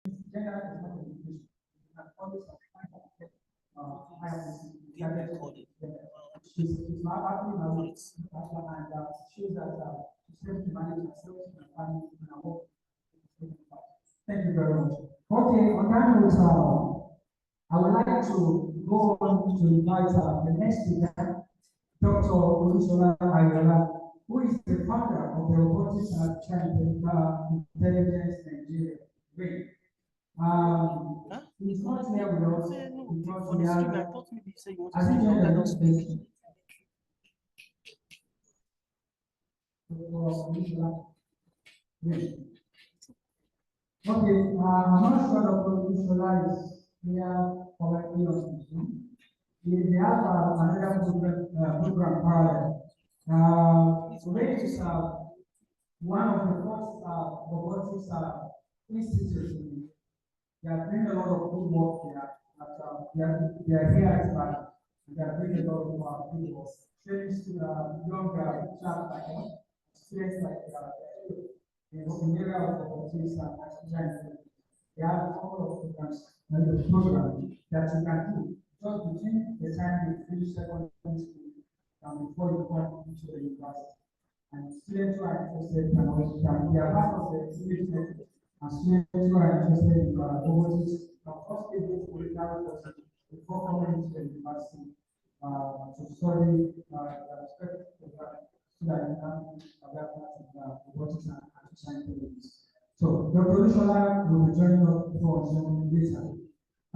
Gender is not an education. You can always find she's not actually married, and she shows that she's able to manage herself and her family and her work. Thank you very much. Okay, on that note, I would like to go on to invite the next speaker, Dr. Olusola Ayola, who is the founder of the Robotics and Artificial Intelligence Nigeria. Great. He's not here with us because we have, as he joined us, okay, I'm not sure Dr. Olusola is here correctly on Zoom. They have another program parallel. Today is one of the first robotics institutes. They are doing a lot of good work here. They are here at Ibadan. They are doing a lot of good work. Training young staff like students like in the area of robotics and artificial intelligence. They have a couple of programs that you can do just between the time you finish secondary school and before you come into the university. And students who are interested can be a part of the student and students who are interested in robotics can first be able to learn before coming into the university to study the respective program so that you can adapt to robotics and artificial intelligence. So Dr. Olusola will be joining us for Zoom later. I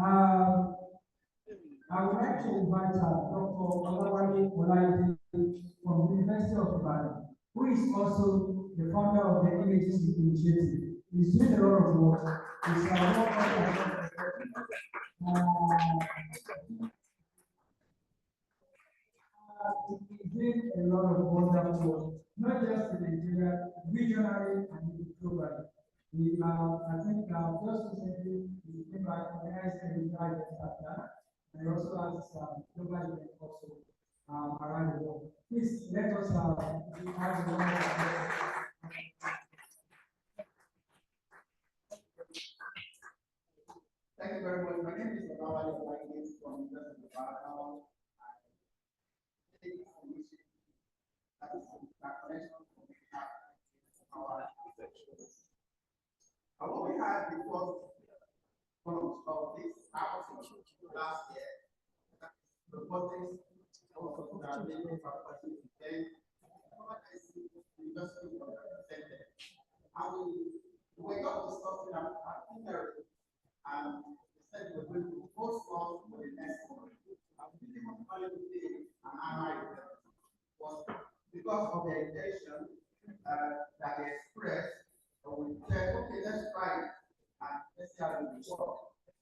would like to invite Dr. Olawale Olaide from the University of Ibadan, who is also the founder of the Images Initiative. He's doing a lot of work. He's doing a lot of wonderful work, not just in Nigeria, regionally and globally. I think just recently he came back organized a regional event like that, and he also has global event also around the world. Please let us have the Thank you very much. My name is Olawale Olaide from the University of Ibadan. What we had before of this house last year, robotics, also that many faculty then university represented. And we got discussing about theory, and we said we were going to post off for the next one. And we didn't want to say an annual was because of the intention that they expressed, we said, okay, let's try it and let's see how it will work.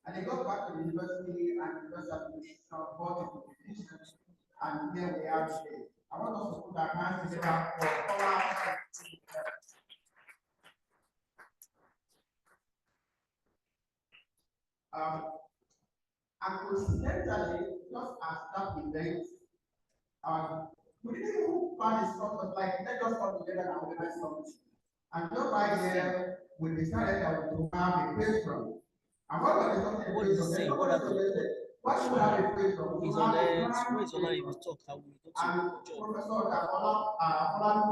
And they got back to the university and the university administration bought it with petitions, and here we are today. I want us to put our hands together for our and coincidentally, just as that event, we didn't even plan the structure, like let us come together and organize something. And just right there, we decided that we would have a patron. And what was the something patron? Then nobody suggested, what should we have a patron? He's on his talk. And Professor Dakola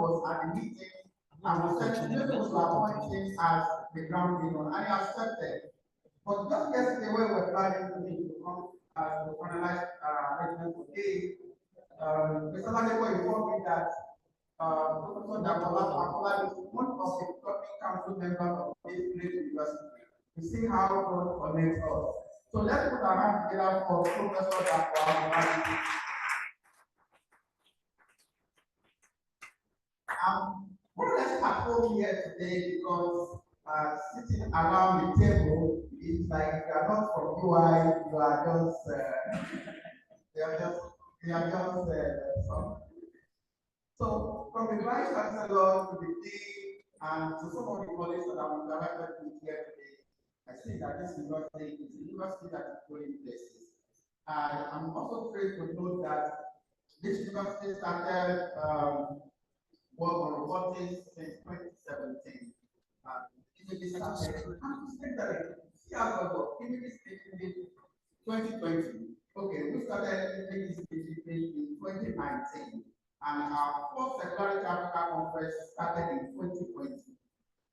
was at the meeting and was said, maybe we should appoint him as the ground patron, and he accepted. But just yesterday, when we were planning to come to finalize arrangement today, Mr. Ladeko informed me that Professor Dakola is one of the topic council members of this great university. To see how God connects us. So let's put our hands together for Professor Dakola. More or less at home here today because sitting around the table is like you are not from UI, you are just some. So from the vice chancellor to the dean and to some of the colleagues that I'm interacted with here today, I see that this university is a university that is going places. I'm also thrilled to note that this university started work on robotics since 2017. Images in 2020. Okay, we started images in 2019, and our first Secularity Africa conference started in 2020,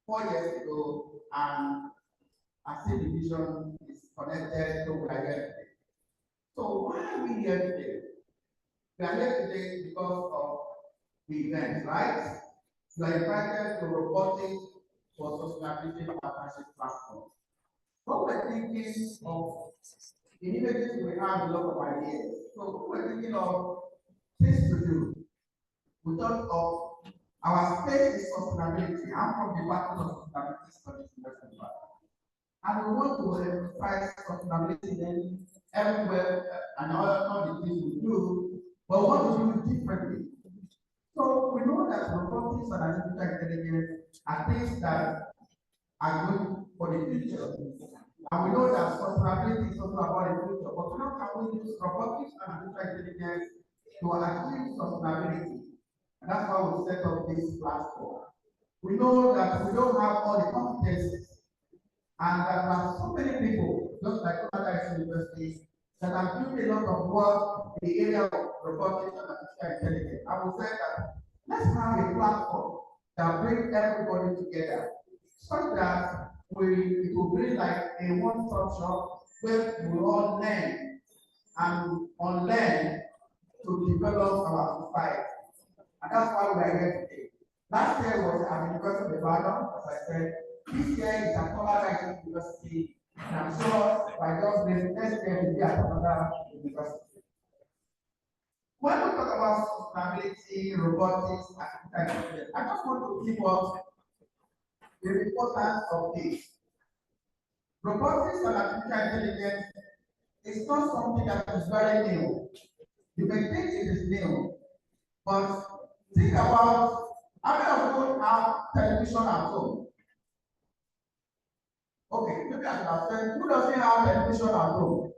4 years ago, and I see the vision is connected to where we are here today. So why are we here today? We are here today because of the event, right? You are invited to Robotics for Sustainability Partnership Platform. What we're thinking of, in images we have a lot of ideas. So what we're thinking of things to do, we thought of our space is sustainability. I'm from the Department of Sustainability Studies in Western Department. And we want to emphasize sustainability in everywhere and all the things we do, but we want to do it differently. So we know that robotics and artificial intelligence are things that are good for the future. And we know that sustainability is also about the future. But how can we use robotics and artificial intelligence to achieve sustainability? And that's why we set up this platform. We know that we don't have all the competencies. And there are so many people, just like Robotics University, that are doing a lot of work in the area of robotics and artificial intelligence. I would say that let's have a platform that brings everybody together, such that it will be like a one-stop shop where we all learn and unlearn to develop our society. And that's why we are here today. Last year was at the University of Ibadan, as I said. This year is at Robotics University, and I'm sure by God's grace, next year will be at another university. When we talk about sustainability, robotics, and intelligence, I just want to give us the importance of this. Robotics and artificial intelligence is not something that is very new. You may think it is new, but think about how many of you have television at home? Okay, maybe I should have said, who doesn't have television at home?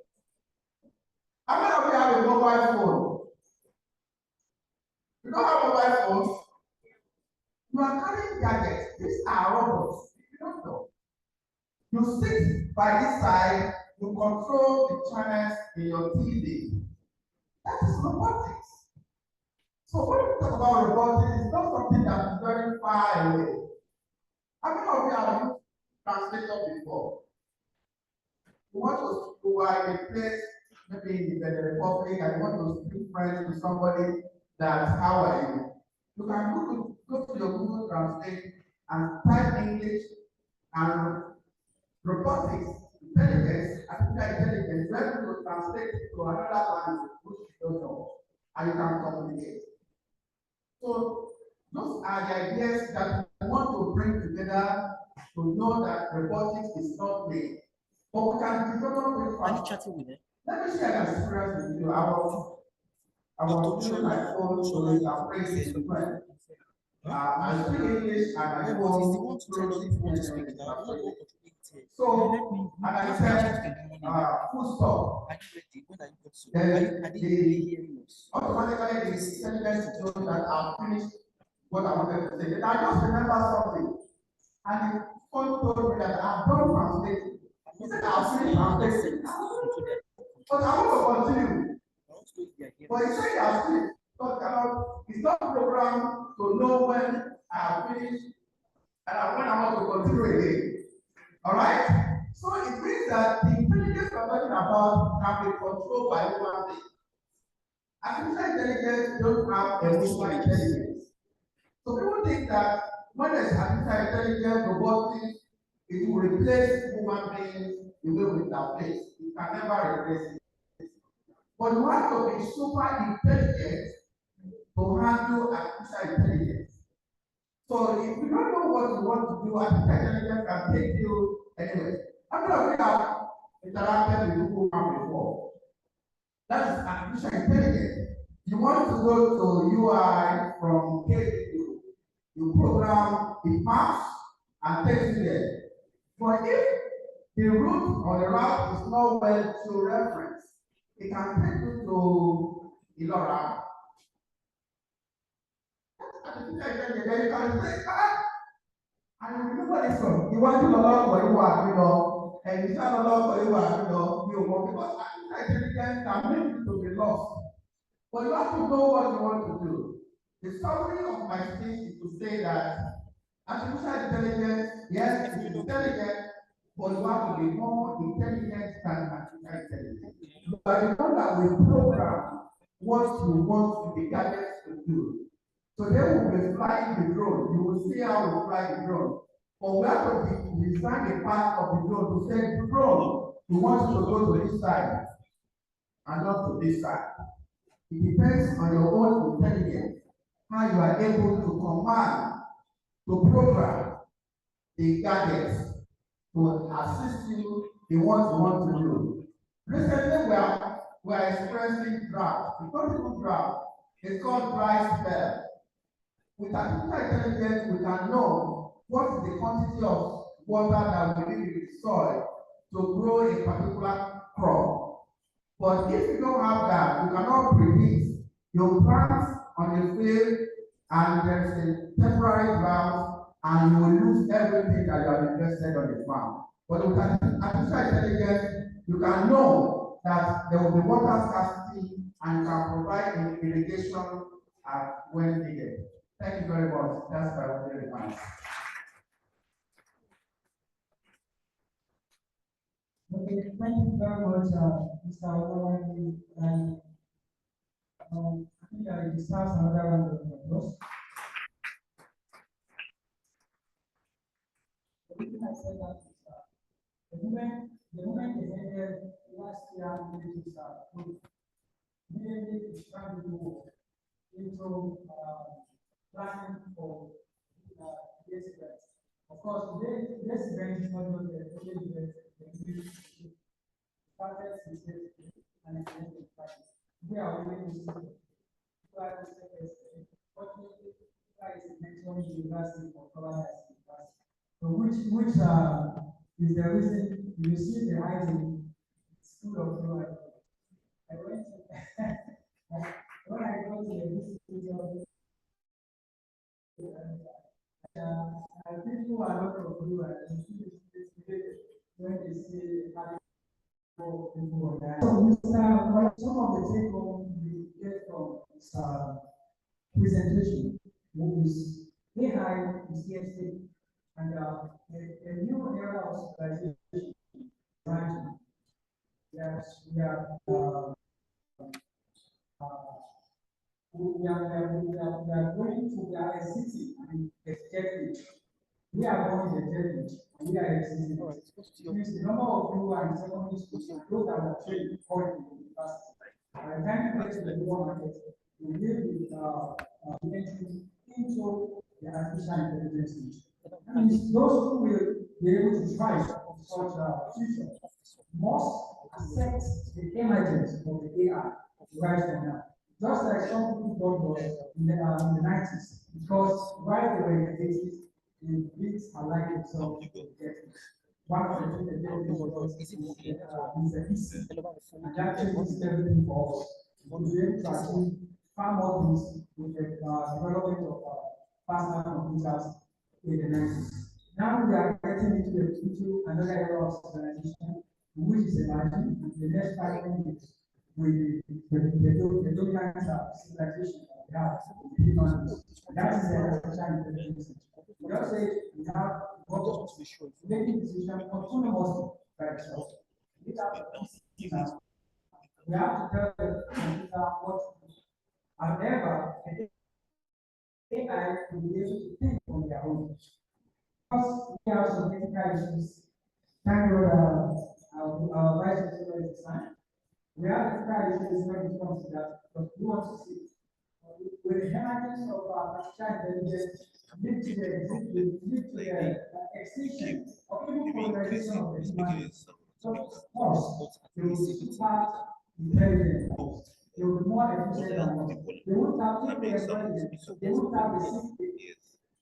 How many of you have a mobile phone? You don't have mobile phones? You are carrying gadgets. These are robots. You don't know. You sit by this side, you control the channels in your TV. That is robotics. So when we talk about robotics, it's not something that is very far away. How many of you have used translator before? You are in a place, maybe in the Republic, and you want to speak French to somebody that, how are you? You can go to your Google Translate and type English and robotics, intelligence, artificial intelligence, you are able to translate to another language which you don't know, and you can communicate. So those are the ideas that we want to bring together to know that robotics is not made. But we can develop it faster. Let me share an experience with you. I was using my phone to appraise the friend. I speak English and I phone so, and I said, full stop. Then automatically the intelligence knows that I've finished what I wanted to say. Then I just remember something. And the phone told me that I've done translating. He said I've finished translating. But I want to continue. But he said he has finished. But it's not programmed to know when I have finished and when I want to continue again. Alright? So it means that the intelligence we're talking about can be controlled by human beings. Artificial intelligence don't have emotional intelligence. So people think that when there's artificial intelligence, robotics, it will replace human beings the way we are placed. It can never replace it. But you have to be super intelligent to handle artificial intelligence. So if you don't know what you want to do, artificial intelligence can take you anyway. How many of you have interacted with Google Map before? That is artificial intelligence. You want to go to UI from K to U. You program the maps and takes you there. But if the route or the route is not well to reference, it can take you to Ilora. And you remember this one. You want to learn what you are, And it's not a lot for you, because artificial intelligence can make you to be lost. But you have to know what you want to do. The summary of my speech is to say that artificial intelligence, yes, it's intelligent, but you have to be more intelligent than artificial intelligence. But the one that will program what you want the gadgets to do. So they will be flying the drone. You will see how we fly the drone. But we have to design the path of the drone to say, drone, we want you to go to this side and not to this side. It depends on your own intelligence, how you are able to command, to program the gadgets to assist you in what you want to do. Recently, we are experiencing drought. It's not even drought. It's called dry spell. With artificial intelligence, we can know what is the quantity of water that we need in the soil to grow a particular crop. But if you don't have that, you cannot predict your plants on the field and there's a temporary drought and you will lose everything that you have invested on the farm. But with artificial intelligence, you can know that there will be water scarcity and you can provide irrigation when needed. Thank you very much. That's my opening remarks. Okay, thank you very much, Mr. Olamide. And I think I deserve another round of applause. The reason I said that is the moment they ended last year, immediately it's trying to go into planning for this event. Of course, this event is not just the only event the started since yesterday and it's going to practice. We are already to see fortunately, that is mentioned university for Colorado University. So which is the reason you see the IT school of law. I went when I go to the institute I think people are not of you and when they say people on that. So some of the take home we get from this presentation is AI is here to stay. And a new era of civilization rising. Yes, we are going to a city and expecting. We are going to the and we are existing. Means the number of people are in secondary school, those that are trained currently in university. By the time you get to the labor market, you will be entering into the artificial intelligence. And those who will be able to thrive in such a future must accept the emergence of the AI right from now. Just like some people thought was in the 90s, because while they were in the 80s, the Brits aligned themselves to get one of the things that they is the easy, and that changes everything for us. We will be able to achieve far more things with the development of personal computers in the 90s. Now we are getting into another era of civilization, which is emerging, and the next 5 minutes with the dominant civilization we have in humans. That is the artificial intelligence. We just say we have robots making decisions autonomously by themselves. We have to tell the computer what to do. However, AI will be able to think on their own. Because we have some ethical issues, thank God our vice president is fine. We have ethical issues when it comes to that, but we want to see. With the emergence of artificial intelligence, lead to the extinction of even polarization of the human. So, of course, they will be super intelligent. They will be more efficient than us. They won't have intelligence. They won't have the system.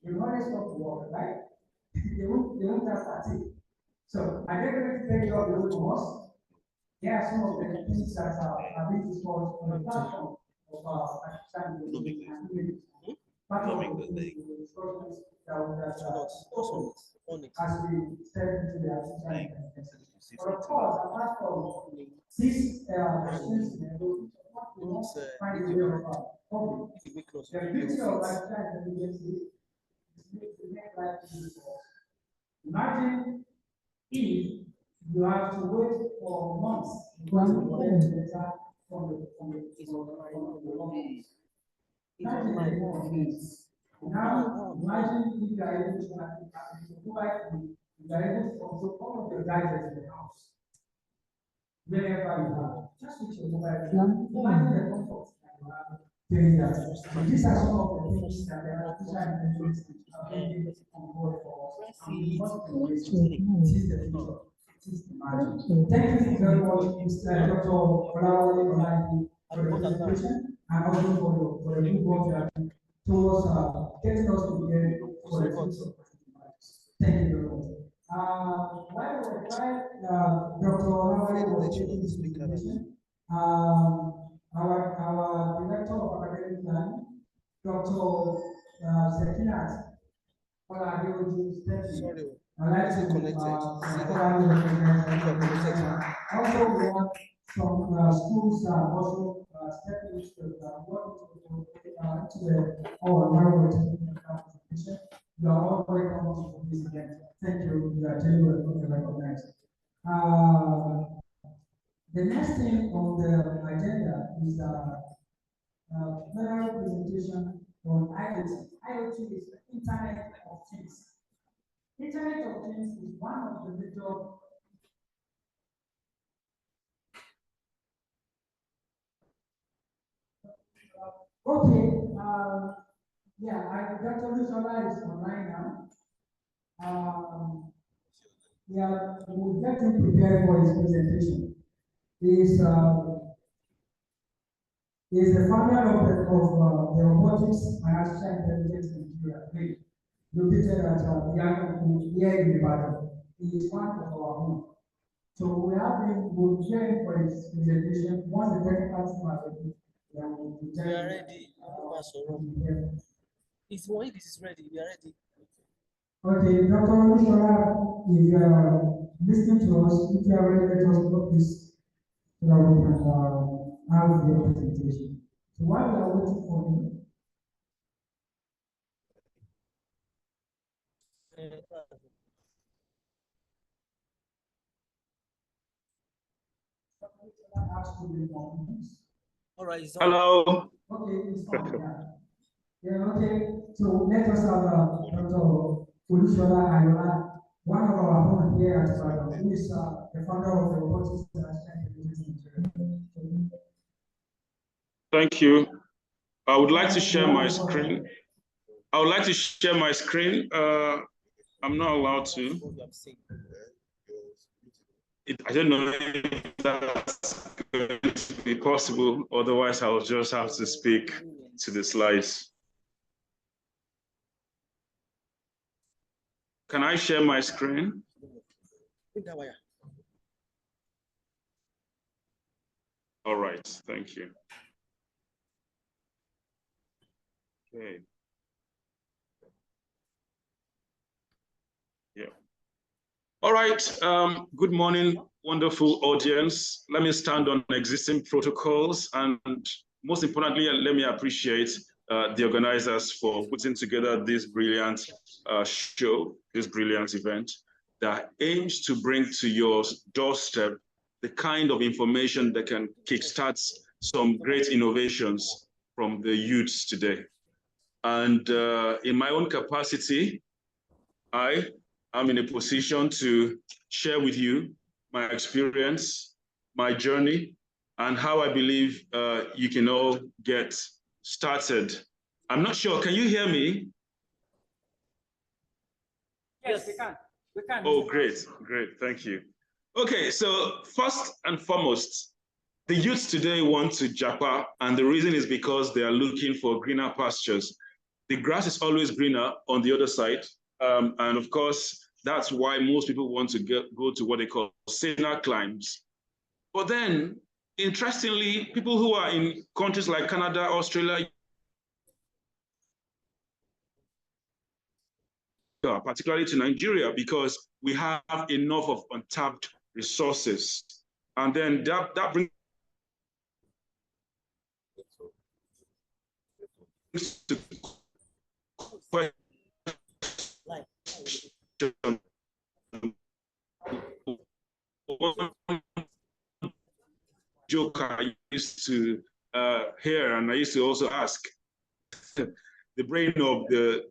They will not stop work, right? They won't have fatigue. So, I definitely tell you all the way to us. There are some of the things that are being discussed on the platform of artificial intelligence and images. part of Coming the with the discussions that also phonics. as we step into the artificial Like, intelligence. But of course, apart from this experience in education, what we don't want to find a way of coping. if you be close, The beauty of artificial intelligence is to make life easy for us. Imagine if you have to wait for months because you get the data from the companies. Imagine the inconvenience. Now, imagine if you are able to provide you are able to control all of your gadgets in the house, wherever you are, just with your mobile phone. Imagine the comfort that you have doing that. So these are some of the things that the artificial intelligence is bringing on board for us. And we must embrace it. It is the future. It is the magic. Thank you very much, Mr. Dr. Olawale Olaide, for the presentation and also for the good work you are doing towards getting us to here for the future. Thank you very much. While Dr. Olawale was taking this presentation, our director of academic planning, Dr. Zekinat, Sorry. I'd like to formally recognize them. Also, we have some schools also stepping into the presentation. You are all welcome to this event. Thank you. You are genuinely recognized. The next thing on the agenda is federal presentation on IoT. IoT is the Internet of Things. Internet of Things is one of the major Dr. Lusola is online now. We'll get him prepared for his presentation. He's the founder of the Robotics and Artificial Intelligence in Nigeria, located at Yano here in Ibadan. He is one of our own. So we'll train for his presentation. Once the technical team are ready, We are ready. If it is ready, we are ready. Okay, Dr. Lusola, if you are listening to us, if you are ready, let us know this so that we can have your presentation. So while we are waiting for him, all right. Hello. Okay, it's fine. Okay. So let us have Dr. Olusola Ayola, one of our own here at Ibadan, who is the founder of the Robotics and Artificial Intelligence. Thank you. I would like to share my screen. I'm not allowed to. I don't know if that's going to be possible. Otherwise, I'll just have to speak to the slides. Can I share my screen? All right, thank you. Okay. Yeah. All right. Good morning, wonderful audience. Let me stand on existing protocols, and most importantly, let me appreciate the organizers for putting together this brilliant show, this brilliant event that aims to bring to your doorstep the kind of information that can kickstart some great innovations from the youths today. And in my own capacity, I'm in a position to share with you my experience, my journey, and how I believe you can all get started. I'm not sure, can you hear me? Yes, we can. We can. Oh, great, thank you. Okay, so first and foremost, the youths today want to japa, and the reason is because they are looking for greener pastures. The grass is always greener on the other side, and of course, that's why most people want to go to what they call saner climes. But then, interestingly, people who are in countries like Canada, Australia, particularly to Nigeria, because we have enough of untapped resources. And then that brings to question one joke I used to hear, and I used to also ask the brain of the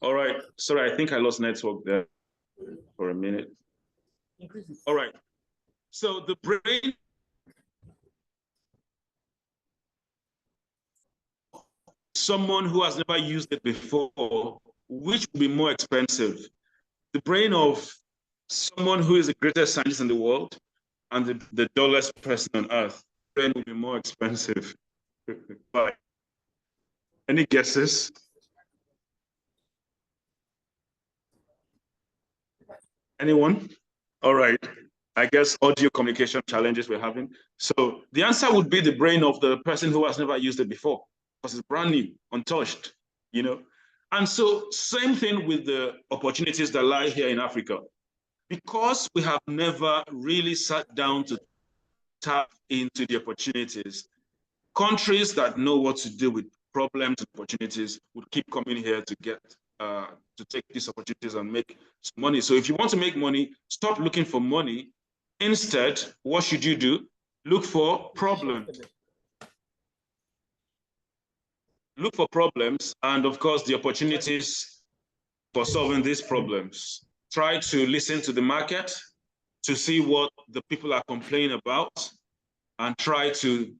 all right, sorry, I think I lost network there for a minute. All right, so the brain someone who has never used it before, which would be more expensive? The brain of someone who is the greatest scientist in the world and the dullest person on earth. The brain would be more expensive. Any guesses? Anyone? All right. I guess audio communication challenges we're having. So the answer would be the brain of the person who has never used it before, because it's brand new, untouched, you know? And so same thing with the opportunities that lie here in Africa. Because we have never really sat down to tap into the opportunities, countries that know what to do with problems and opportunities would keep coming here to get to take these opportunities and make some money. So if you want to make money, stop looking for money. Instead, what should you do? Look for problems. Look for problems and, of course, the opportunities for solving these problems. Try to listen to the market to see what the people are complaining about and try to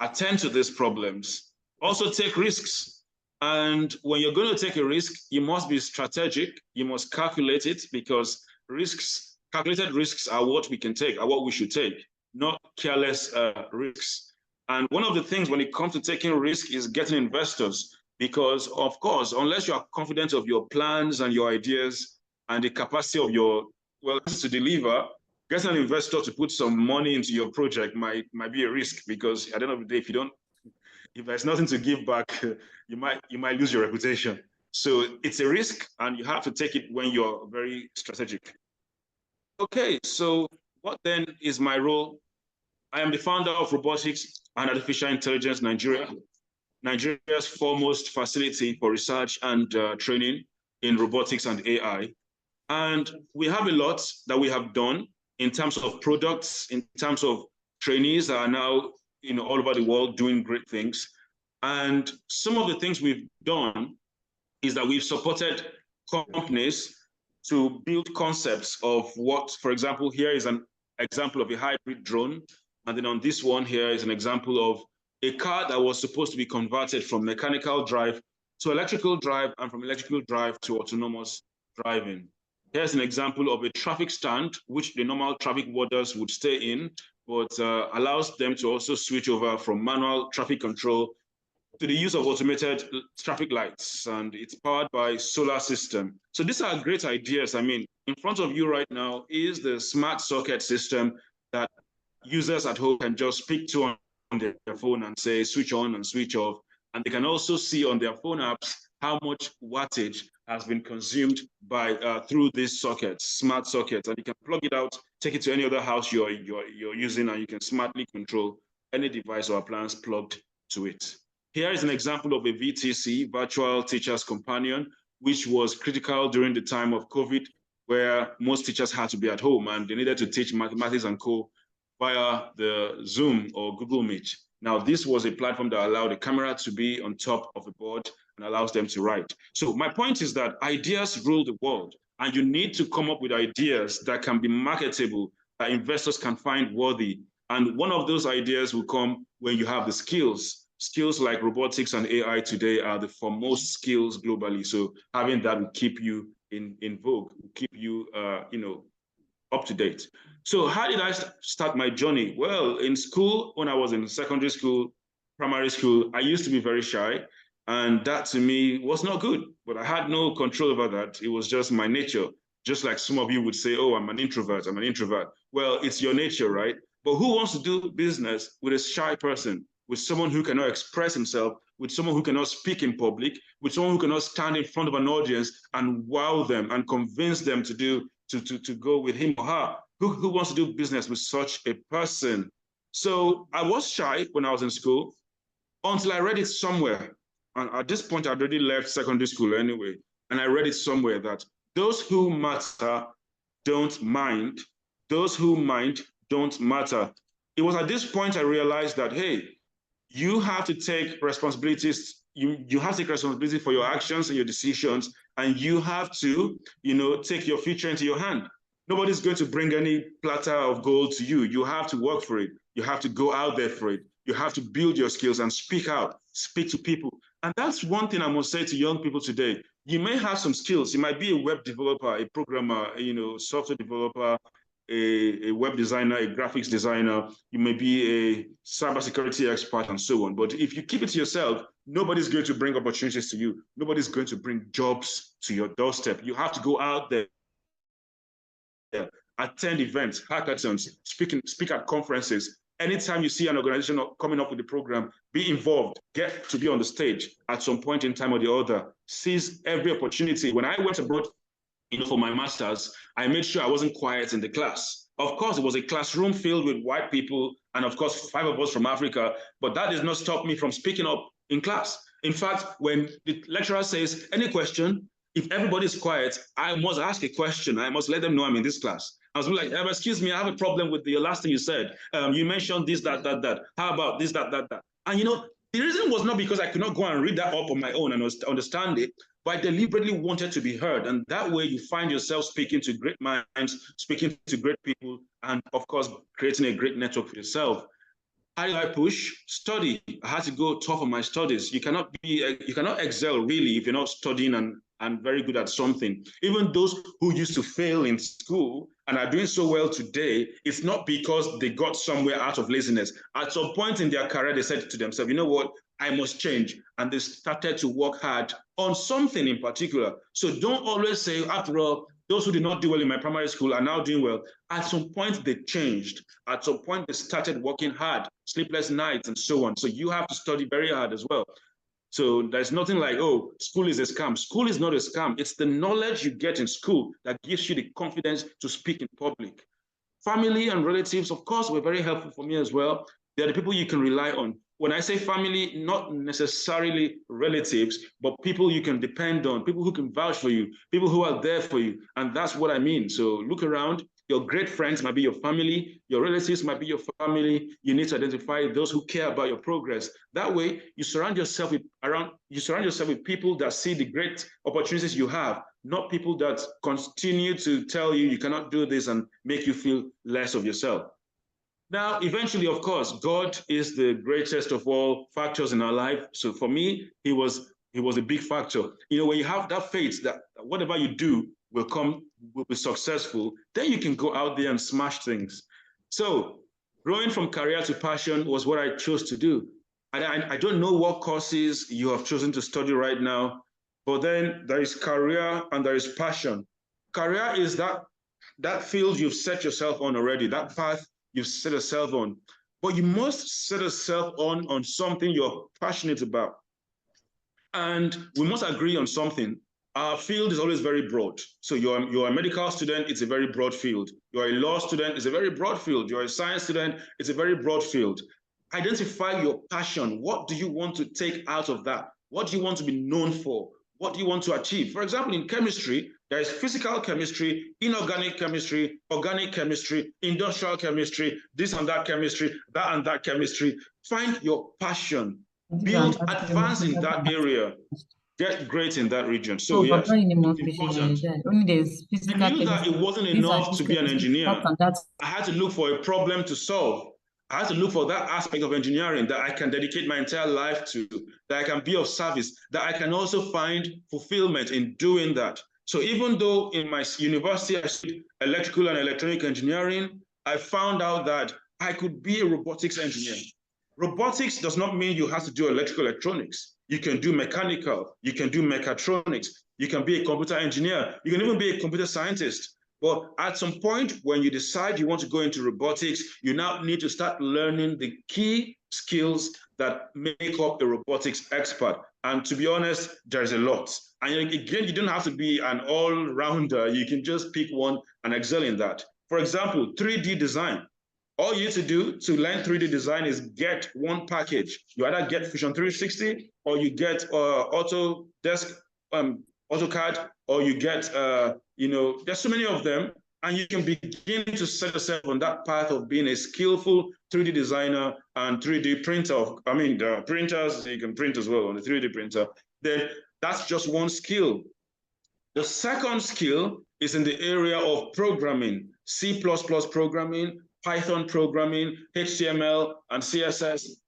attend to these problems. Also take risks. And when you're going to take a risk, you must be strategic. You must calculate it, because calculated risks are what we can take, are what we should take, not careless risks. And one of the things when it comes to taking risk is getting investors, because of course, unless you are confident of your plans and your ideas and the capacity of your, well, to deliver, getting an investor to put some money into your project might be a risk, because at the end of the day, if there's nothing to give back, you might lose your reputation. So it's a risk, and you have to take it when you're very strategic. Okay, so what then is my role? I am the founder of Robotics and Artificial Intelligence Nigeria, Nigeria's foremost facility for research and training in robotics and AI. And we have a lot that we have done in terms of products, in terms of trainees that are now all over the world doing great things. And some of the things we've done is that we've supported companies to build concepts of what, for example, here is an example of a hybrid drone. And then on this one here is an example of a car that was supposed to be converted from mechanical drive to electrical drive, and from electrical drive to autonomous driving. Here's an example of a traffic stand, which the normal traffic warders would stay in, but allows them to also switch over from manual traffic control to the use of automated traffic lights, and it's powered by solar system. So these are great ideas. I mean, in front of you right now is the smart socket system that users at home can just speak to on their phone and say switch on and switch off. And they can also see on their phone apps how much wattage has been consumed by through these sockets, smart sockets, and you can plug it out, take it to any other house you're using, and you can smartly control any device or appliance plugged to it. Here is an example of a VTC, Virtual Teacher's Companion, which was critical during the time of COVID, where most teachers had to be at home and they needed to teach mathematics and co via the Zoom or Google Meet. Now, this was a platform that allowed the camera to be on top of a board and allows them to write. So my point is that ideas rule the world, and you need to come up with ideas that can be marketable, that investors can find worthy. And one of those ideas will come when you have the skills. Skills like robotics and AI today are the foremost skills globally. So having that will keep you in vogue, will keep you, up to date. So how did I start my journey? Well, in school, when I was in secondary school, primary school, I used to be very shy. And that to me was not good, but I had no control over that. It was just my nature. Just like some of you would say, oh, I'm an introvert, I'm an introvert. Well, it's your nature, right? But who wants to do business with a shy person, with someone who cannot express himself, with someone who cannot speak in public, with someone who cannot stand in front of an audience and wow them and convince them to go with him or her? Who wants to do business with such a person? So I was shy when I was in school until I read it somewhere. And at this point, I'd already left secondary school anyway. And I read it somewhere that those who matter don't mind. Those who mind don't matter. It was at this point I realized that, hey, you have to take responsibilities. You have to take responsibility for your actions and your decisions, and you have to, take your future into your hand. Nobody's going to bring any platter of gold to you. You have to work for it. You have to go out there for it. You have to build your skills and speak out, speak to people. And that's one thing I must say to young people today. You may have some skills. You might be a web developer, a programmer, software developer, a web designer, a graphics designer. You may be a cybersecurity expert and so on. But if you keep it to yourself, nobody's going to bring opportunities to you. Nobody's going to bring jobs to your doorstep. You have to go out there, attend events, hackathons, speak at conferences. Anytime you see an organization coming up with a program, be involved, get to be on the stage at some point in time or the other. Seize every opportunity. When I went abroad, for my master's, I made sure I wasn't quiet in the class. Of course, it was a classroom filled with white people, and of course, 5 of us from Africa, but that did not stop me from speaking up in class. In fact, when the lecturer says, any question, if everybody's quiet, I must ask a question. I must let them know I'm in this class. I was like, excuse me, I have a problem with the last thing you said. You mentioned this, that. How about this, that. And the reason was not because I could not go and read that up on my own and understand it, but I deliberately wanted to be heard. And that way you find yourself speaking to great minds, speaking to great people, and of course, creating a great network for yourself. How did I push? Study. I had to go tough on my studies. You cannot excel really if you're not studying and very good at something. Even those who used to fail in school and are doing so well today, it's not because they got somewhere out of laziness. At some point in their career, they said to themselves, you know what, I must change. And they started to work hard on something in particular. So don't always say, after all, those who did not do well in my primary school are now doing well. At some point, they changed. At some point, they started working hard, sleepless nights, and so on. So you have to study very hard as well. So there's nothing like, oh, school is a scam. School is not a scam. It's the knowledge you get in school that gives you the confidence to speak in public. Family and relatives, of course, were very helpful for me as well. They're the people you can rely on. When I say family, not necessarily relatives, but people you can depend on, people who can vouch for you, people who are there for you. And that's what I mean. So look around. Your great friends might be your family. Your relatives might be your family. You need to identify those who care about your progress. That way, you surround yourself with people that see the great opportunities you have, not people that continue to tell you you cannot do this and make you feel less of yourself. Now, eventually, of course, God is the greatest of all factors in our life. So for me, he was a big factor. When you have that faith that whatever you do will be successful, then you can go out there and smash things. So growing from career to passion was what I chose to do. I don't know what courses you have chosen to study right now, but then there is career and there is passion. Career is that field you've set yourself on already, that path you've set yourself on. But you must set yourself on something you're passionate about. And we must agree on something. Our field is always very broad. So you're a medical student, it's a very broad field. You're a law student, it's a very broad field. You're a science student, it's a very broad field. Identify your passion. What do you want to take out of that? What do you want to be known for? What do you want to achieve? For example, in chemistry, there is physical chemistry, inorganic chemistry, organic chemistry, industrial chemistry, this and that chemistry, that and that chemistry. Find your passion. Build, advance in that area. Get great in that region. So yes, it's important. I knew that it wasn't enough to be an engineer. I had to look for a problem to solve. I had to look for that aspect of engineering that I can dedicate my entire life to, that I can be of service, that I can also find fulfillment in doing that. So even though in my university I studied electrical and electronic engineering, I found out that I could be a robotics engineer. Robotics does not mean you have to do electrical electronics. You can do mechanical, you can do mechatronics, you can be a computer engineer, you can even be a computer scientist. But at some point, when you decide you want to go into robotics, you now need to start learning the key skills that make up a robotics expert. And to be honest, there's a lot. And again, you don't have to be an all-rounder. You can just pick one and excel in that. For example, 3D design. All you need to do to learn 3D design is get one package. You either get Fusion 360 or you get AutoCAD, or you get, there's so many of them, and you can begin to set yourself on that path of being a skillful 3D designer and 3D printer. I mean, there are printers, you can print as well on the 3D printer. Then that's just one skill. The second skill is in the area of programming, C++ programming, Python programming, HTML and CSS,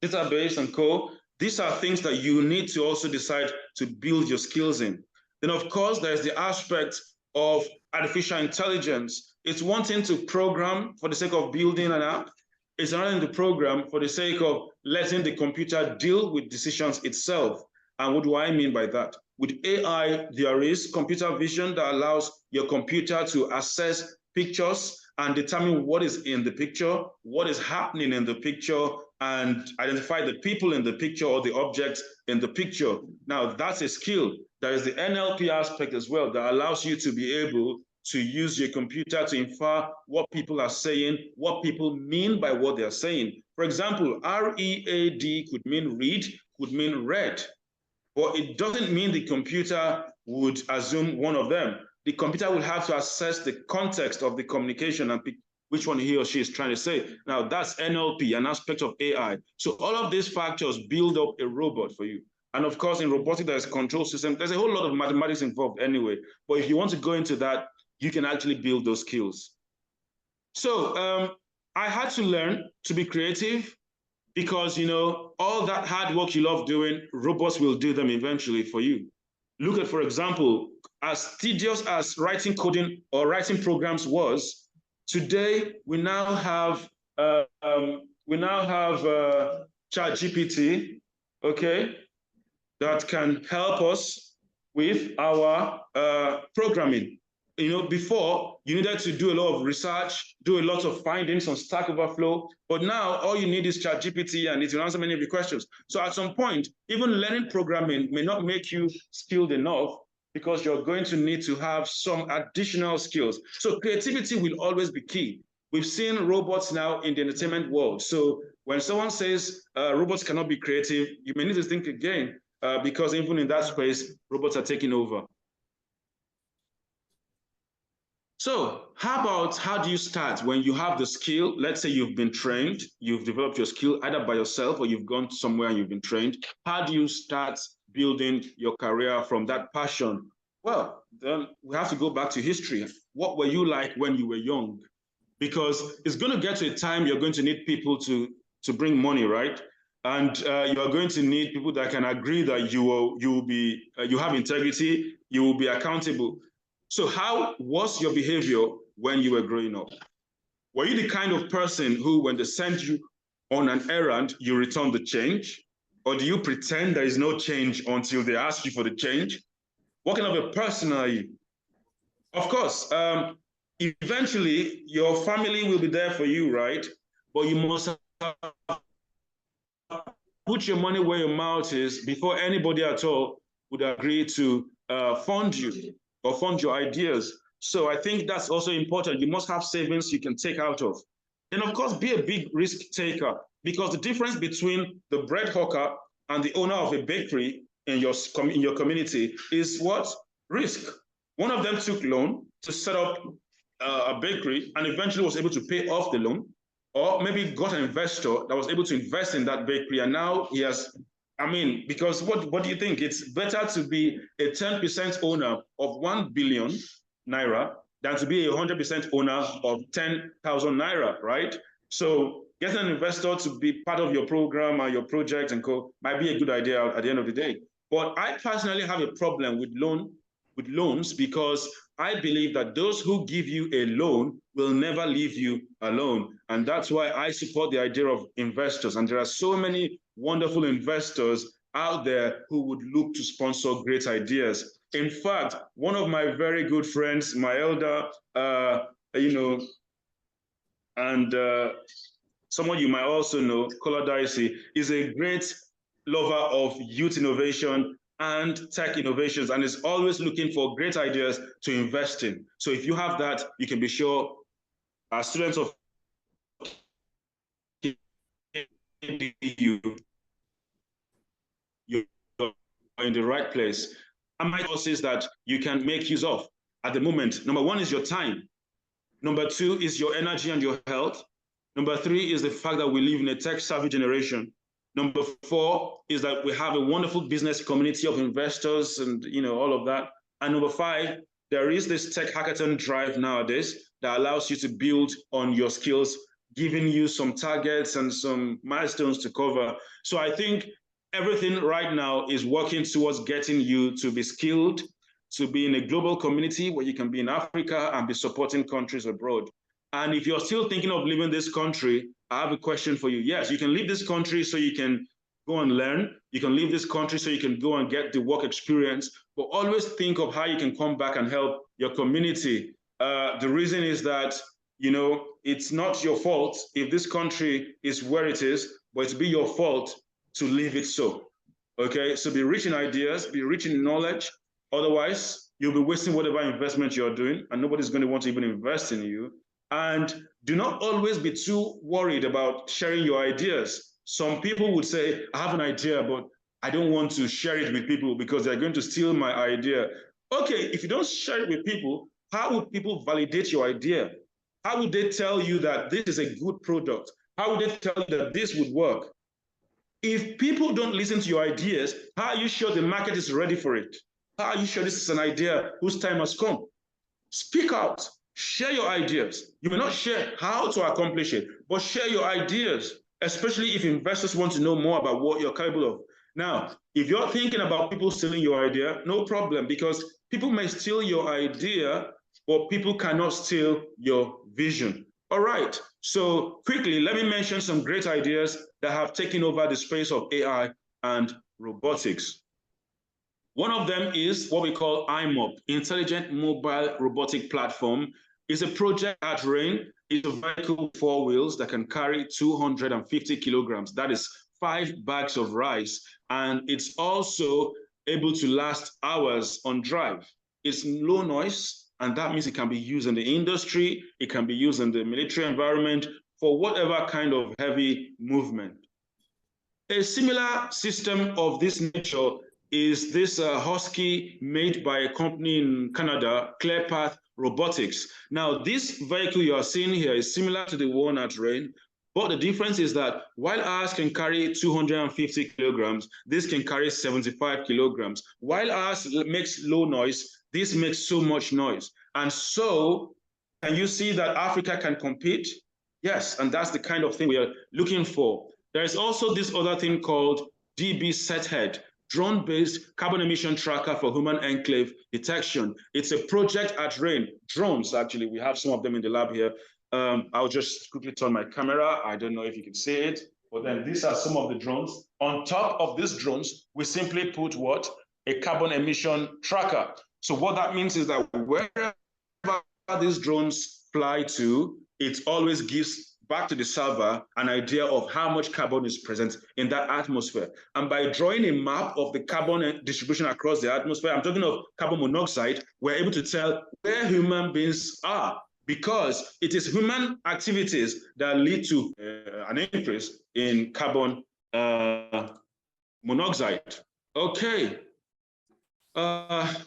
database and co. These are things that you need to also decide to build your skills in. Then, of course, there's the aspect of artificial intelligence. It's one thing to program for the sake of building an app. It's another thing to program for the sake of letting the computer deal with decisions itself. And what do I mean by that? With AI, there is computer vision that allows your computer to assess pictures and determine what is in the picture, what is happening in the picture, and identify the people in the picture or the objects in the picture. Now, that's a skill. There is the NLP aspect as well that allows you to be able to use your computer to infer what people are saying, what people mean by what they're saying. For example, READ could mean read, could mean read. But it doesn't mean the computer would assume one of them. The computer will have to assess the context of the communication and pick which one he or she is trying to say. Now, that's NLP, an aspect of AI. So all of these factors build up a robot for you. And of course, in robotics, there's a control system. There's a whole lot of mathematics involved anyway. But if you want to go into that, you can actually build those skills. So I had to learn to be creative, because, all that hard work you love doing, robots will do them eventually for you. Look at, for example, as tedious as writing coding or writing programs was, today we now have ChatGPT, okay, that can help us with our programming. Before, you needed to do a lot of research, do a lot of findings on Stack Overflow, but now all you need is ChatGPT and it will answer many of your questions. So at some point, even learning programming may not make you skilled enough, because you're going to need to have some additional skills. So creativity will always be key. We've seen robots now in the entertainment world. So when someone says robots cannot be creative, you may need to think again, because even in that space, robots are taking over. So how do you start when you have the skill? Let's say you've been trained, you've developed your skill either by yourself or you've gone somewhere and you've been trained. How do you start building your career from that passion? Well, then we have to go back to history. What were you like when you were young? Because it's going to get to a time you're going to need people to bring money, right? And you're going to need people that can agree that you have integrity, you will be accountable. So how was your behavior when you were growing up? Were you the kind of person who, when they sent you on an errand, you return the change? Or do you pretend there is no change until they ask you for the change? What kind of a person are you? Of course, eventually your family will be there for you, right? But you must put your money where your mouth is before anybody at all would agree to fund you or fund your ideas. So I think that's also important. You must have savings you can take out of. And of course, be a big risk taker, because the difference between the bread hawker and the owner of a bakery in your community is what? Risk. One of them took loan to set up a bakery and eventually was able to pay off the loan, or maybe got an investor that was able to invest in that bakery, and now he has, because what do you think? It's better to be a 10% owner of 1 billion naira than to be a 100% owner of 10,000 naira, right? So getting an investor to be part of your program or your project and co might be a good idea at the end of the day. But I personally have a problem with loans, because I believe that those who give you a loan will never leave you alone. And that's why I support the idea of investors. And there are so many wonderful investors out there who would look to sponsor great ideas. In fact, one of my very good friends, my elder, and someone you might also know, Kola Dicey, is a great lover of youth innovation and tech innovations, and is always looking for great ideas to invest in. So if you have that, you can be sure as students of KBU, you're in the right place. And my courses that you can make use of at the moment. Number one is your time. Number two is your energy and your health. Number three is the fact that we live in a tech-savvy generation. Number four is that we have a wonderful business community of investors and all of that. And number five, there is this tech hackathon drive nowadays that allows you to build on your skills, giving you some targets and some milestones to cover. So I think everything right now is working towards getting you to be skilled, to be in a global community where you can be in Africa and be supporting countries abroad. And if you're still thinking of leaving this country, I have a question for you. Yes, you can leave this country so you can go and learn. You can leave this country so you can go and get the work experience, but always think of how you can come back and help your community. The reason is that, it's not your fault if this country is where it is, but it's be your fault to leave it so. Okay, so be rich in ideas, be rich in knowledge. Otherwise, you'll be wasting whatever investment you're doing, and nobody's going to want to even invest in you. And do not always be too worried about sharing your ideas. Some people would say, I have an idea, but I don't want to share it with people because they're going to steal my idea. Okay, if you don't share it with people, how would people validate your idea? How would they tell you that this is a good product? How would they tell you that this would work? If people don't listen to your ideas, how are you sure the market is ready for it? How are you sure this is an idea whose time has come? Speak out. Share your ideas. You may not share how to accomplish it, but share your ideas, especially if investors want to know more about what you're capable of. Now, if you're thinking about people stealing your idea, no problem, because people may steal your idea, but people cannot steal your vision. All right, so quickly, let me mention some great ideas that have taken over the space of AI and robotics. One of them is what we call IMOP, Intelligent Mobile Robotic Platform. It's a project at RAIN. It's a vehicle with 4 wheels that can carry 250 kilograms. That is 5 bags of rice. And it's also able to last hours on drive. It's low noise, and that means it can be used in the industry. It can be used in the military environment for whatever kind of heavy movement. A similar system of this nature is this Husky made by a company in Canada, ClearPath Robotics. Now, this vehicle you are seeing here is similar to the one at RAIN, but the difference is that while ours can carry 250 kilograms, this can carry 75 kilograms. While ours makes low noise, this makes so much noise. And so, can you see that Africa can compete? Yes, and that's the kind of thing we are looking for. There is also this other thing called DB Sethead, drone-based carbon emission tracker for human enclave detection. It's a project at RAIN. Drones, actually, we have some of them in the lab here. I'll just quickly turn my camera. I don't know if you can see it, but then these are some of the drones. On top of these drones, we simply put what? A carbon emission tracker. So what that means is that wherever these drones fly to, it always gives back to the server an idea of how much carbon is present in that atmosphere. And by drawing a map of the carbon distribution across the atmosphere, I'm talking of carbon monoxide, we're able to tell where human beings are, because it is human activities that lead to an increase in carbon monoxide. Okay.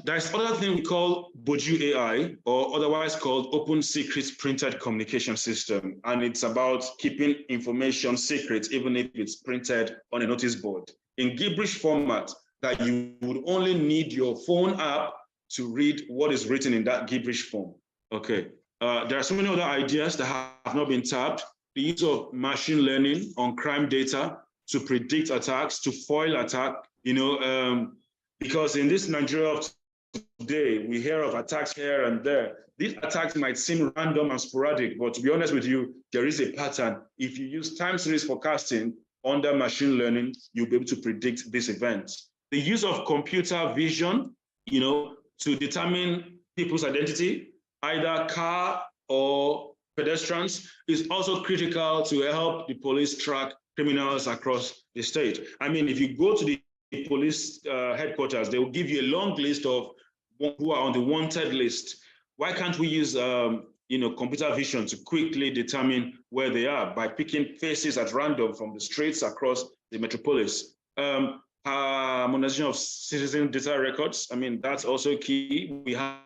There's other thing we call Boju AI, or otherwise called Open Secrets Printed Communication System. And it's about keeping information secret, even if it's printed on a notice board in gibberish format that you would only need your phone app to read what is written in that gibberish form. Okay. There are so many other ideas that have not been tapped. The use of machine learning on crime data to predict attacks, to foil attack, because in this Nigeria of today, we hear of attacks here and there. These attacks might seem random and sporadic, but to be honest with you, there is a pattern. If you use time series forecasting under machine learning, you'll be able to predict these events. The use of computer vision, to determine people's identity, either car or pedestrians, is also critical to help the police track criminals across the state. I mean, if you go to the police headquarters, they will give you a long list of who are on the wanted list. Why can't we use computer vision to quickly determine where they are by picking faces at random from the streets across the metropolis? Harmonization of citizen data records, I mean, that's also key. We have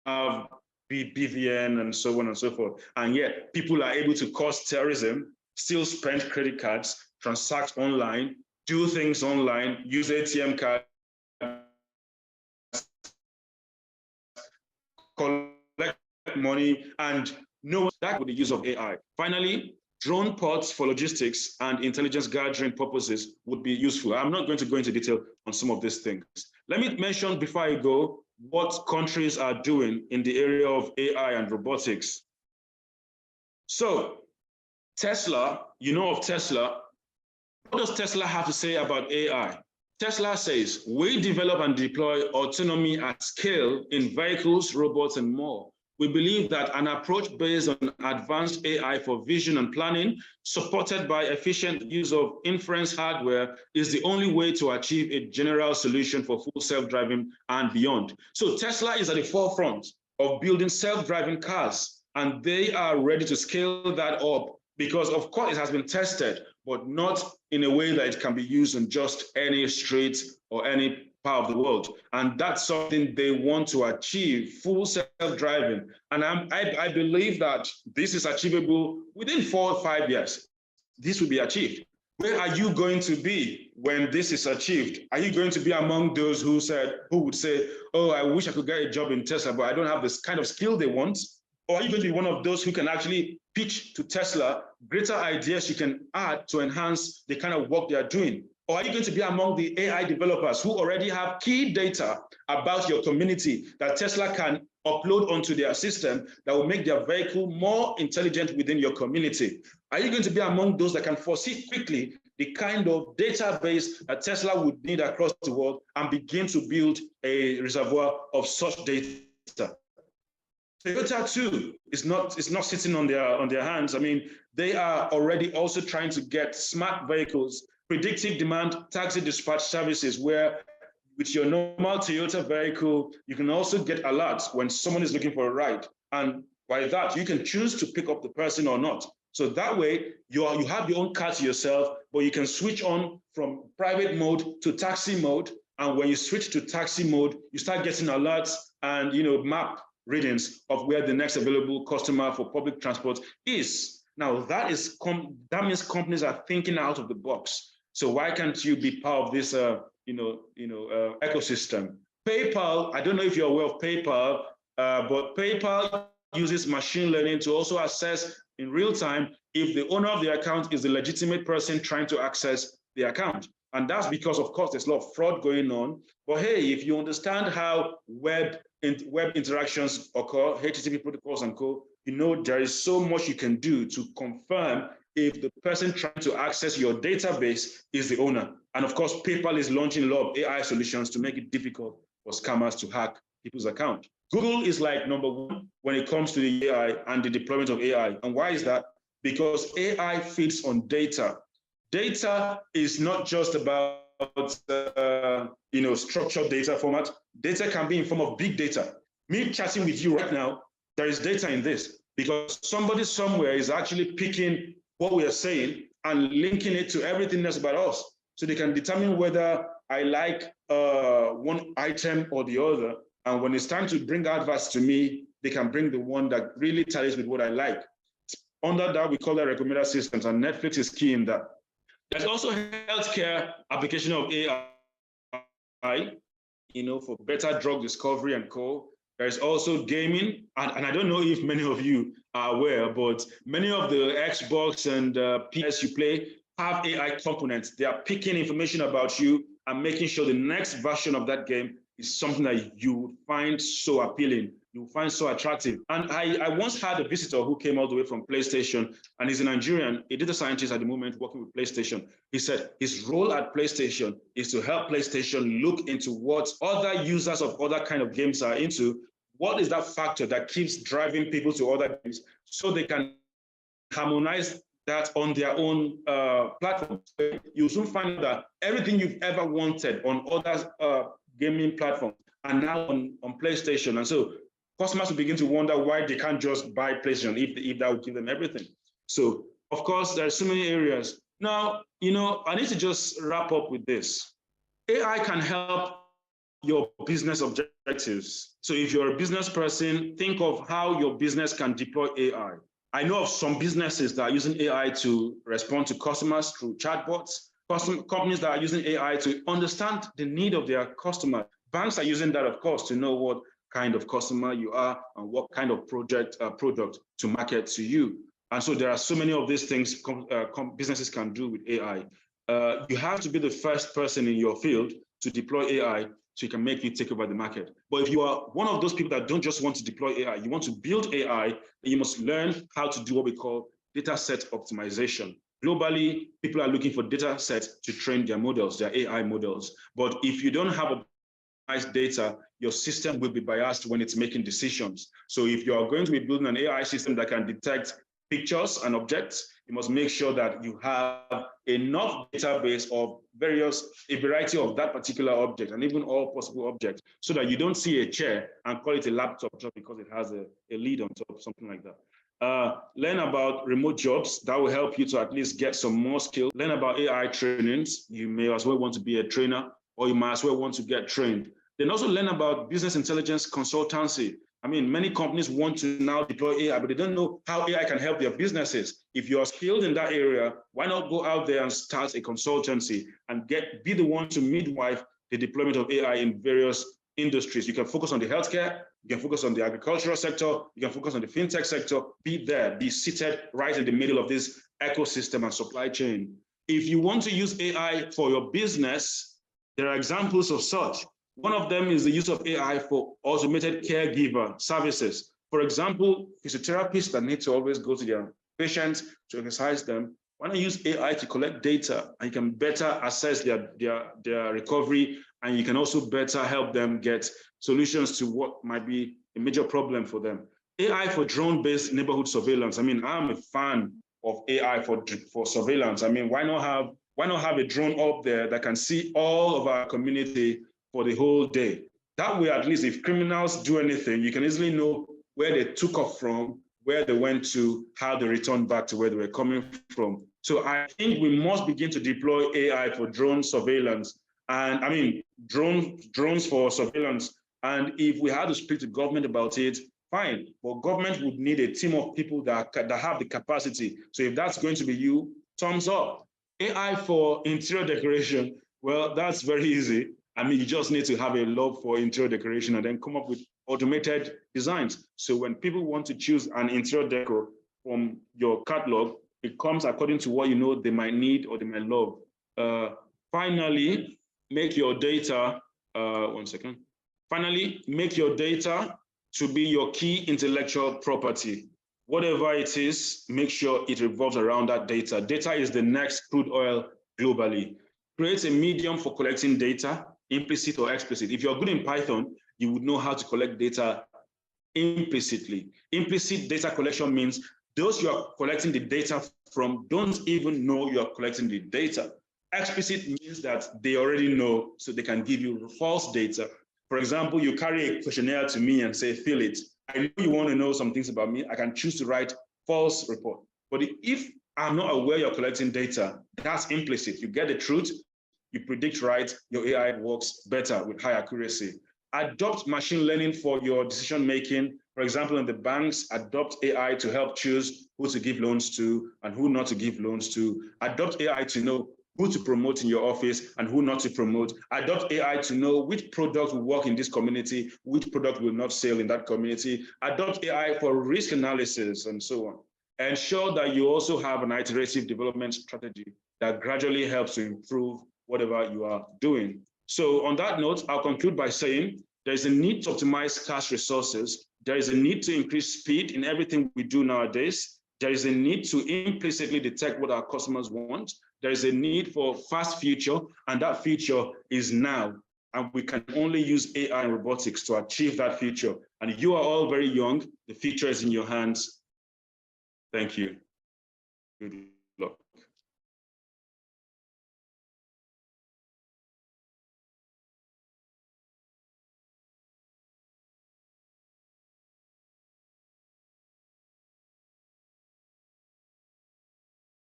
BVN and so on and so forth. And yet people are able to cause terrorism, still spend credit cards, transact online, do things online, use ATM cards, collect money, and know that with the use of AI. Finally, drone pods for logistics and intelligence gathering purposes would be useful. I'm not going to go into detail on some of these things. Let me mention before I go what countries are doing in the area of AI and robotics. So Tesla, you know of Tesla. What does Tesla have to say about AI? Tesla says, we develop and deploy autonomy at scale in vehicles, robots, and more. We believe that an approach based on advanced AI for vision and planning, supported by efficient use of inference hardware, is the only way to achieve a general solution for full self-driving and beyond. So Tesla is at the forefront of building self-driving cars, and they are ready to scale that up because, of course, it has been tested, but not in a way that it can be used on just any street or any part of the world. And that's something they want to achieve, full self-driving. And I believe that this is achievable within 4 or 5 years. This will be achieved. Where are you going to be when this is achieved? Are you going to be among those who would say, oh, I wish I could get a job in Tesla, but I don't have this kind of skill they want? Or are you going to be one of those who can actually pitch to Tesla greater ideas you can add to enhance the kind of work they are doing? Or are you going to be among the AI developers who already have key data about your community that Tesla can upload onto their system that will make their vehicle more intelligent within your community? Are you going to be among those that can foresee quickly the kind of database that Tesla would need across the world and begin to build a reservoir of such data? Toyota too is not sitting on their hands. I mean, they are already also trying to get smart vehicles, predictive demand taxi dispatch services, where with your normal Toyota vehicle, you can also get alerts when someone is looking for a ride. And by that, you can choose to pick up the person or not. So that way, you have your own car to yourself, but you can switch on from private mode to taxi mode. And when you switch to taxi mode, you start getting alerts and map readings of where the next available customer for public transport is. Now that means companies are thinking out of the box. So why can't you be part of this ecosystem? PayPal, I don't know if you're aware of PayPal, but PayPal uses machine learning to also assess in real time if the owner of the account is the legitimate person trying to access the account. And that's because, of course, there's a lot of fraud going on. But hey, if you understand how web interactions occur, HTTP protocols and co, there is so much you can do to confirm if the person trying to access your database is the owner. And of course, PayPal is launching a lot of AI solutions to make it difficult for scammers to hack people's account. Google is like #1 when it comes to the AI and the deployment of AI. And why is that? Because AI feeds on data. Data is not just about structured data format. Data can be in form of big data. Me chatting with you right now, there is data in this because somebody somewhere is actually picking what we are saying and linking it to everything else about us. So they can determine whether I like one item or the other. And when it's time to bring adverts to me, they can bring the one that really tallies with what I like. Under that, we call that recommender systems, and Netflix is key in that. There's also healthcare application of AI, for better drug discovery and co. There's also gaming, and I don't know if many of you are aware, but many of the Xbox and PS you play have AI components. They are picking information about you and making sure the next version of that game is something that you find so appealing, you find so attractive. And I once had a visitor who came all the way from PlayStation, and he's a Nigerian, a data scientist at the moment working with PlayStation. He said his role at PlayStation is to help PlayStation look into what other users of other kind of games are into. What is that factor that keeps driving people to other games, so they can harmonize that on their own platform. You soon find that everything you've ever wanted on other gaming platforms are now on PlayStation. And so customers will begin to wonder why they can't just buy PlayStation if that would give them everything. So of course, there are so many areas. Now, I need to just wrap up with this. AI can help your business objectives. So if you're a business person, think of how your business can deploy AI. I know of some businesses that are using AI to respond to customers through chatbots, companies that are using AI to understand the need of their customer. Banks are using that, of course, to know what kind of customer you are and what kind of product to market to you. And so there are so many of these things businesses can do with AI. You have to be the first person in your field to deploy AI so it can make you take over the market. But if you are one of those people that don't just want to deploy AI, you want to build AI, then you must learn how to do what we call data set optimization. Globally, people are looking for data sets to train their models, their AI models. But if you don't have optimized data, your system will be biased when it's making decisions. So if you are going to be building an AI system that can detect pictures and objects, you must make sure that you have enough database of a variety of that particular object and even all possible objects, so that you don't see a chair and call it a laptop just because it has a lid on top, something like that. Learn about remote jobs. That will help you to at least get some more skills. Learn about AI trainings. You may as well want to be a trainer, or you might as well want to get trained. Then also learn about business intelligence consultancy. I mean, many companies want to now deploy AI, but they don't know how AI can help their businesses. If you are skilled in that area, why not go out there and start a consultancy and be the one to midwife the deployment of AI in various industries? You can focus on the healthcare, you can focus on the agricultural sector, you can focus on the fintech sector. Be there, be seated right in the middle of this ecosystem and supply chain. If you want to use AI for your business, there are examples of such. One of them is the use of AI for automated caregiver services. For example, physiotherapists that need to always go to their patients to exercise them, why not use AI to collect data, and you can better assess their recovery, and you can also better help them get solutions to what might be a major problem for them. AI for drone-based neighborhood surveillance. I mean, I'm a fan of AI for surveillance. I mean, why not have a drone up there that can see all of our community for the whole day? That way, at least if criminals do anything, you can easily know where they took off from, where they went to, how they returned back to where they were coming from. So I think we must begin to deploy AI for drone surveillance, and I mean, drones for surveillance. And if we had to speak to government about it, fine, but government would need a team of people that have the capacity. So if that's going to be you, thumbs up. AI for interior decoration, well, that's very easy. I mean, you just need to have a love for interior decoration and then come up with automated designs. So when people want to choose an interior decor from your catalog, it comes according to what you know they might need or they might love. Finally, make your data, Finally, make your data to be your key intellectual property. Whatever it is, make sure it revolves around that data. Data is the next crude oil globally. Create a medium for collecting data, implicit or explicit. If you're good in Python, you would know how to collect data implicitly. Implicit data collection means those you are collecting the data from don't even know you are collecting the data. Explicit means that they already know, so they can give you false data. For example, you carry a questionnaire to me and say, fill it. I know you want to know some things about me. I can choose to write false report. But if I'm not aware you're collecting data, that's implicit. You get the truth, you predict right, your AI works better with high accuracy. Adopt machine learning for your decision making. For example, in the banks, adopt AI to help choose who to give loans to and who not to give loans to. Adopt AI to know who to promote in your office and who not to promote. Adopt AI to know which product will work in this community, which product will not sell in that community. Adopt AI for risk analysis and so on. Ensure that you also have an iterative development strategy that gradually helps to improve whatever you are doing. So on that note, I'll conclude by saying there is a need to optimize scarce resources. There is a need to increase speed in everything we do nowadays. There is a need to implicitly detect what our customers want. There is a need for fast future, and that future is now. And we can only use AI and robotics to achieve that future. And you are all very young. The future is in your hands. Thank you. Good luck.